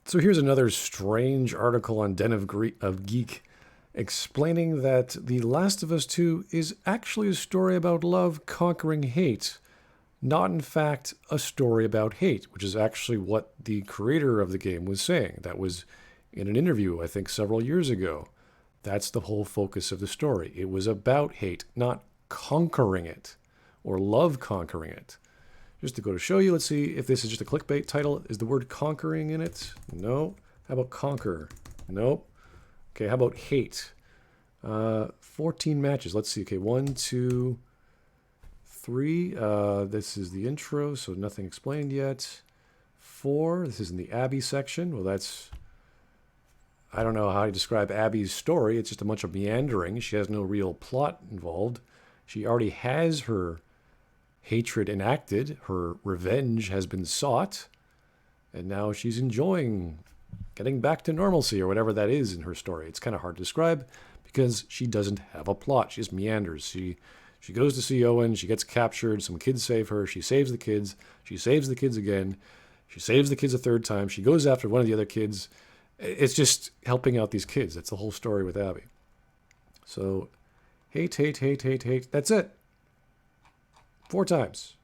So here's another strange article on Den of Geek explaining that The Last of Us 2 is actually a story about love conquering hate, not in fact a story about hate, which is actually what the creator of the game was saying. That was in an interview, I think, several years ago. That's the whole focus of the story. It was about hate, not conquering it or love conquering it. Just to go to show you, let's see if this is just a clickbait title. Is the word conquering in it? No. How about conquer? Nope. Okay, how about hate? 14 matches. Let's see. Okay, 1, 2, 3. This is the intro, so nothing explained yet. 4. This is in the Abby section. Well, that's... I don't know how to describe Abby's story. It's just a bunch of meandering. She has no real plot involved. She already has her hatred enacted. Her revenge has been sought. And now she's enjoying getting back to normalcy or whatever that is in her story. It's kind of hard to describe because she doesn't have a plot. She just meanders. She goes to see Owen. She gets captured. Some kids save her. She saves the kids. She saves the kids again. She saves the kids a third time. She goes after one of the other kids. It's just helping out these kids. That's the whole story with Abby. So, hate, hate, hate, hate, hate. That's it. 4 times.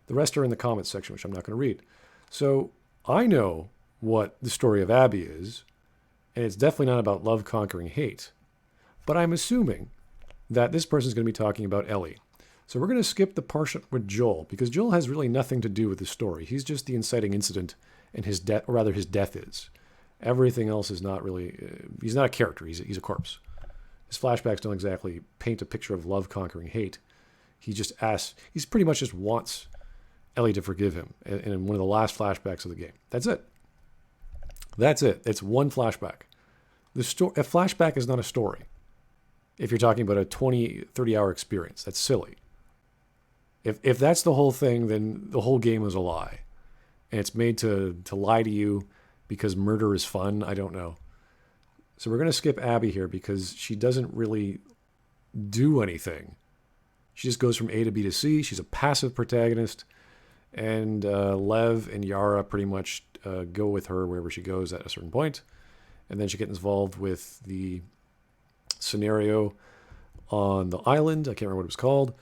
The rest are in the comments section, which I'm not going to read. So, I know what the story of Abby is, and it's definitely not about love conquering hate. But I'm assuming that this person is going to be talking about Ellie. So we're going to skip the portion with Joel, because Joel has really nothing to do with the story. He's just the inciting incident, and his death, or rather his death is. Everything else is not really... he's not a character. He's a corpse. His flashbacks don't exactly paint a picture of love conquering hate. He just asks... He's pretty much just wants Ellie to forgive him in one of the last flashbacks of the game. That's it. That's it. It's one flashback. A flashback is not a story. If you're talking about a 20, 30-hour experience, that's silly. If that's the whole thing, then the whole game is a lie. And it's made to lie to you because murder is fun. I don't know. So we're going to skip Abby here because she doesn't really do anything. She just goes from A to B to C. She's a passive protagonist. And Lev and Yara pretty much go with her wherever she goes at a certain point. And then she gets involved with the scenario on the island. I can't remember what it was called.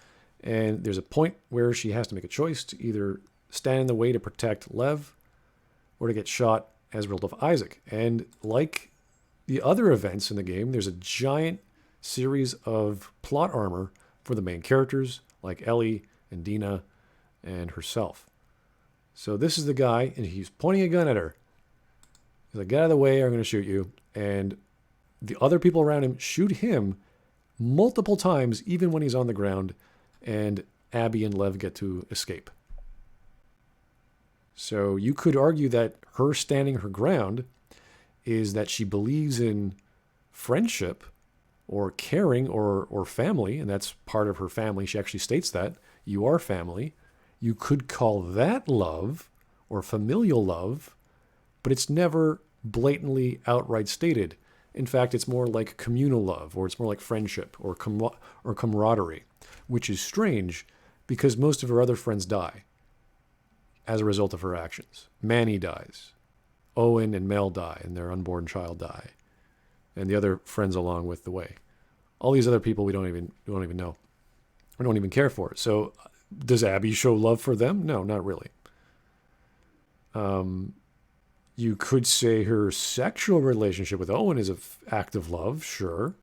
And there's a point where she has to make a choice to either stand in the way to protect Lev or to get shot as a result of Isaac. And like the other events in the game, there's a giant series of plot armor for the main characters, like Ellie and Dina and herself. So this is the guy, and he's pointing a gun at her. He's like, get out of the way, I'm going to shoot you. And the other people around him shoot him multiple times, even when he's on the ground, and Abby and Lev get to escape. So you could argue that her standing her ground is that she believes in friendship or caring or family, and that's part of her family. She actually states that. You are family. You could call that love or familial love, but it's never blatantly outright stated. In fact, it's more like communal love, or it's more like friendship or camaraderie, which is strange because most of her other friends die as a result of her actions. Manny dies. Owen and Mel die, and their unborn child die. And the other friends along with the way. All these other people we don't even know. We don't even care for. So does Abby show love for them? No, not really. You could say her sexual relationship with Owen is an act of love, sure.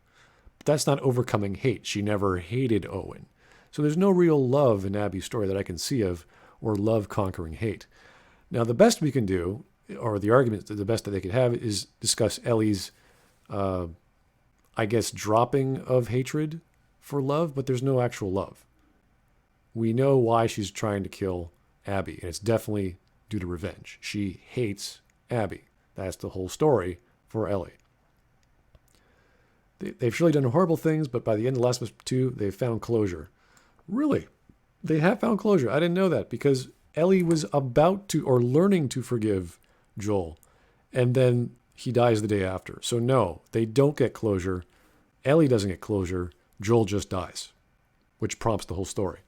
But that's not overcoming hate. She never hated Owen. So there's no real love in Abby's story that I can see of, or love conquering hate. Now, the best we can do, or the argument, the best that they could have, is discuss Ellie's, I guess, dropping of hatred for love, but there's no actual love. We know why she's trying to kill Abby, and it's definitely due to revenge. She hates Abby. That's the whole story for Ellie. They've surely done horrible things, but by the end of Last of Us 2, they've found closure. Really? They have found closure. I didn't know that because Ellie was about to, or learning to forgive Joel, and then he dies the day after. So no, they don't get closure. Ellie doesn't get closure. Joel just dies, which prompts the whole story.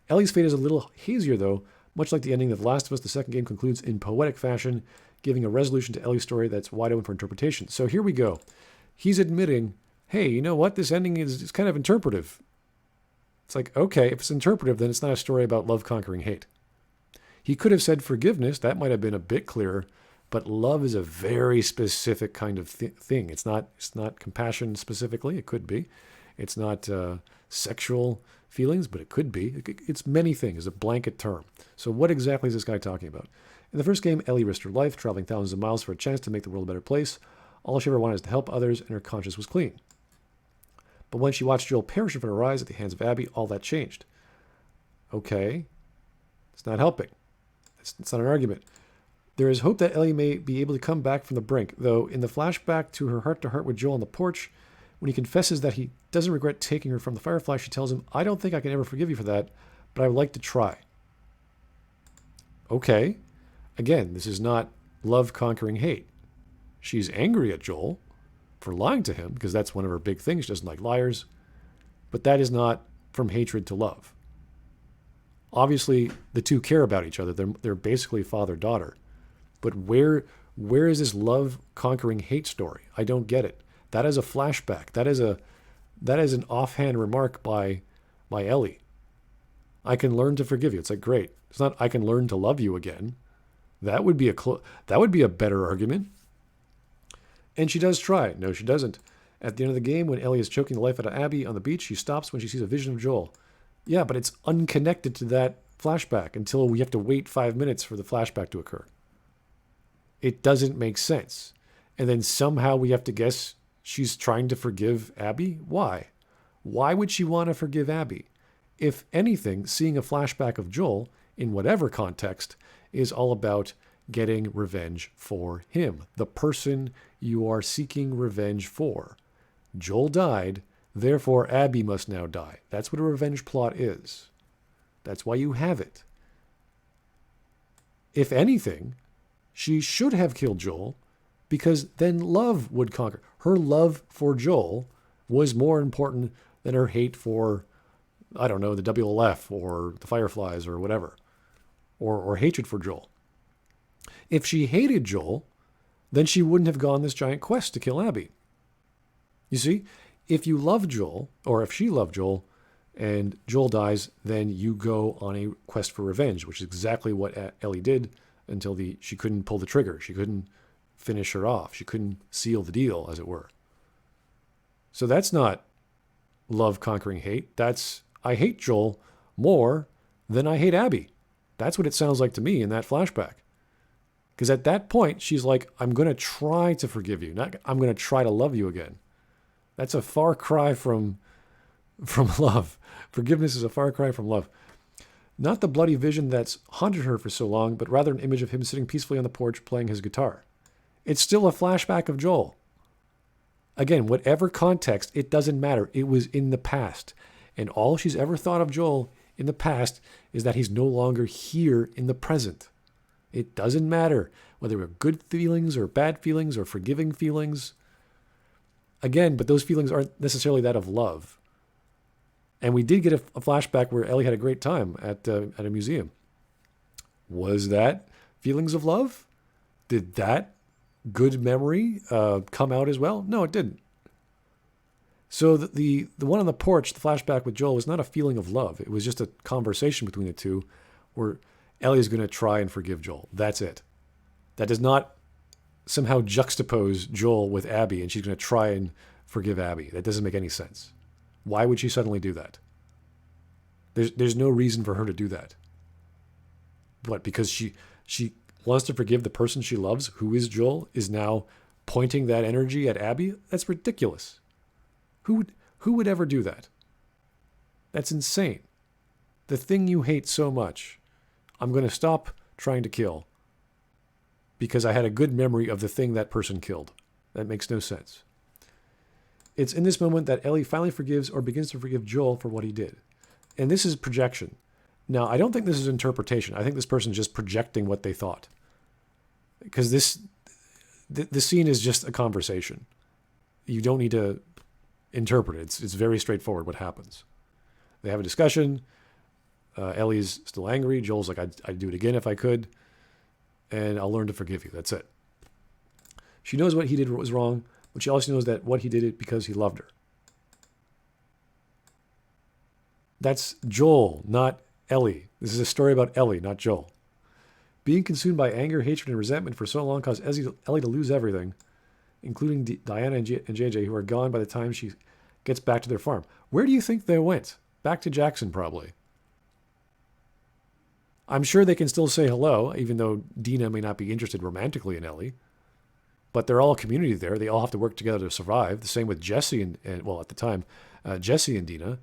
Ellie's fate is a little hazier, though. Much like the ending of The Last of Us, the second game concludes in poetic fashion, giving a resolution to Ellie's story that's wide open for interpretation. So here we go. He's admitting, hey, you know what? This ending is kind of interpretive. It's like, okay, if it's interpretive, then it's not a story about love conquering hate. He could have said forgiveness. That might have been a bit clearer. But love is a very specific kind of thing. It's not compassion specifically. It could be. It's not sexual feelings, but it could be. It's many things. It's a blanket term. So what exactly is this guy talking about? In the first game, Ellie risked her life, traveling thousands of miles for a chance to make the world a better place. All she ever wanted was to help others, and her conscience was clean. But when she watched Joel perish in front of her eyes at the hands of Abby, all that changed. Okay. It's not helping. It's not an argument. There is hope that Ellie may be able to come back from the brink, though in the flashback to her heart-to-heart with Joel on the porch, when he confesses that he doesn't regret taking her from the Firefly, she tells him, I don't think I can ever forgive you for that, but I would like to try. Okay. Again, this is not love conquering hate. She's angry at Joel for lying to him, because that's one of her big things. She doesn't like liars. But that is not from hatred to love. Obviously, the two care about each other. They're basically father-daughter. But where is this love conquering hate story? I don't get it. That is a flashback. That is an offhand remark by Ellie. I can learn to forgive you. It's like, great. It's not I can learn to love you again. That would be a better argument. And she does try. No, she doesn't. At the end of the game, when Ellie is choking the life out of Abby on the beach, she stops when she sees a vision of Joel. Yeah, but it's unconnected to that flashback until we have to wait 5 minutes for the flashback to occur. It doesn't make sense. And then somehow we have to guess she's trying to forgive Abby? Why? Why would she want to forgive Abby? If anything, seeing a flashback of Joel, in whatever context, is all about getting revenge for him, the person you are seeking revenge for. Joel died, therefore Abby must now die. That's what a revenge plot is. That's why you have it. If anything, she should have killed Joel, because then love would conquer. Her love for Joel was more important than her hate for, I don't know, the WLF or the Fireflies or whatever, or hatred for Joel. If she hated Joel, then she wouldn't have gone this giant quest to kill Abby. You see, if you love Joel, or if she loved Joel, and Joel dies, then you go on a quest for revenge, which is exactly what Ellie did until she couldn't pull the trigger. She couldn't finish her off. She couldn't seal the deal, as it were. So that's not love conquering hate. That's, I hate Joel more than I hate Abby. That's what it sounds like to me in that flashback. Because at that point, she's like, I'm going to try to forgive you. Not I'm going to try to love you again. That's a far cry from love. Forgiveness is a far cry from love. Not the bloody vision that's haunted her for so long, but rather an image of him sitting peacefully on the porch playing his guitar. It's still a flashback of Joel. Again, whatever context, it doesn't matter. It was in the past. And all she's ever thought of Joel in the past is that he's no longer here in the present. It doesn't matter whether we're good feelings or bad feelings or forgiving feelings. Again, but those feelings aren't necessarily that of love. And we did get a flashback where Ellie had a great time at a museum. Was that feelings of love? Did that good memory come out as well? No, it didn't. So the one on the porch, the flashback with Joel, was not a feeling of love. It was just a conversation between the two where Ellie is going to try and forgive Joel. That's it. That does not somehow juxtapose Joel with Abby and she's going to try and forgive Abby. That doesn't make any sense. Why would she suddenly do that? There's no reason for her to do that. What, because she wants to forgive the person she loves, who is Joel, is now pointing that energy at Abby? That's ridiculous. Who would ever do that? That's insane. The thing you hate so much, I'm going to stop trying to kill because I had a good memory of the thing that person killed. That makes no sense. It's in this moment that Ellie finally forgives or begins to forgive Joel for what he did. And this is projection. Now, I don't think this is interpretation. I think this person is just projecting what they thought. Because the scene is just a conversation. You don't need to interpret it. It's very straightforward what happens. They have a discussion. Ellie's still angry. Joel's like, I'd do it again if I could. And I'll learn to forgive you. That's it. She knows what he did was wrong, but she also knows that what he did it because he loved her. That's Joel, not Ellie. This is a story about Ellie, not Joel. Being consumed by anger, hatred, and resentment for so long caused Ellie to lose everything, including Diana and JJ, who are gone by the time she gets back to their farm. Where do you think they went? Back to Jackson, probably. I'm sure they can still say hello, even though Dina may not be interested romantically in Ellie. But they're all a community there. They all have to work together to survive. The same with Jesse and well, at the time, Jesse and Dina.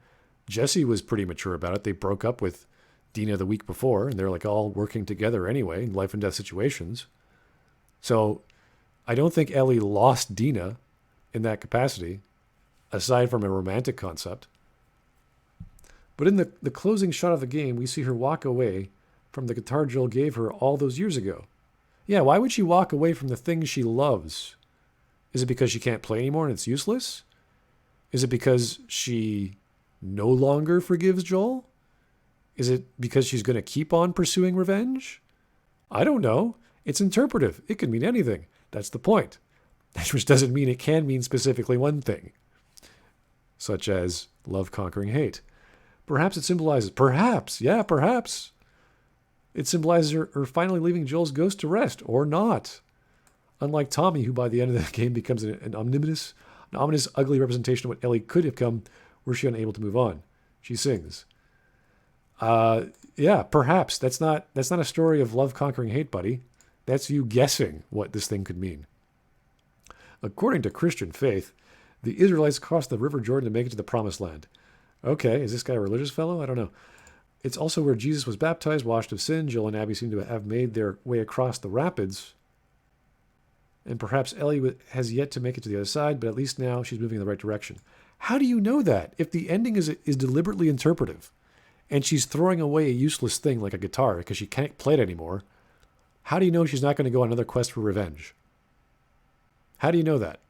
Jesse was pretty mature about it. They broke up with Dina the week before, and they're like all working together anyway in life and death situations. So I don't think Ellie lost Dina in that capacity, aside from a romantic concept. But in the closing shot of the game, we see her walk away from the guitar Joel gave her all those years ago. Yeah, why would she walk away from the things she loves? Is it because she can't play anymore and it's useless? Is it because she no longer forgives Joel? Is it because she's going to keep on pursuing revenge? I don't know. It's interpretive. It could mean anything. That's the point. Which doesn't mean it can mean specifically one thing, such as love conquering hate. Perhaps it symbolizes, perhaps, it symbolizes her finally leaving Joel's ghost to rest, or not. Unlike Tommy, who by the end of the game becomes an ominous, ugly representation of what Ellie could have become were she unable to move on. She sings. Yeah, perhaps. That's not a story of love conquering hate, buddy. That's you guessing what this thing could mean. According to Christian faith, the Israelites crossed the River Jordan to make it to the Promised Land. Okay, is this guy a religious fellow? I don't know. It's also where Jesus was baptized, washed of sin. Joel and Abby seem to have made their way across the rapids. And perhaps Ellie has yet to make it to the other side, but at least now she's moving in the right direction. How do you know that? If the ending is deliberately interpretive, and she's throwing away a useless thing like a guitar because she can't play it anymore, how do you know she's not going to go on another quest for revenge? How do you know that?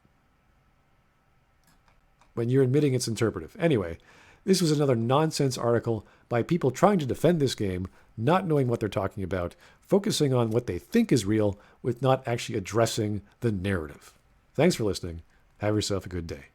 When you're admitting it's interpretive. Anyway, this was another nonsense article by people trying to defend this game, not knowing what they're talking about, focusing on what they think is real with not actually addressing the narrative. Thanks for listening. Have yourself a good day.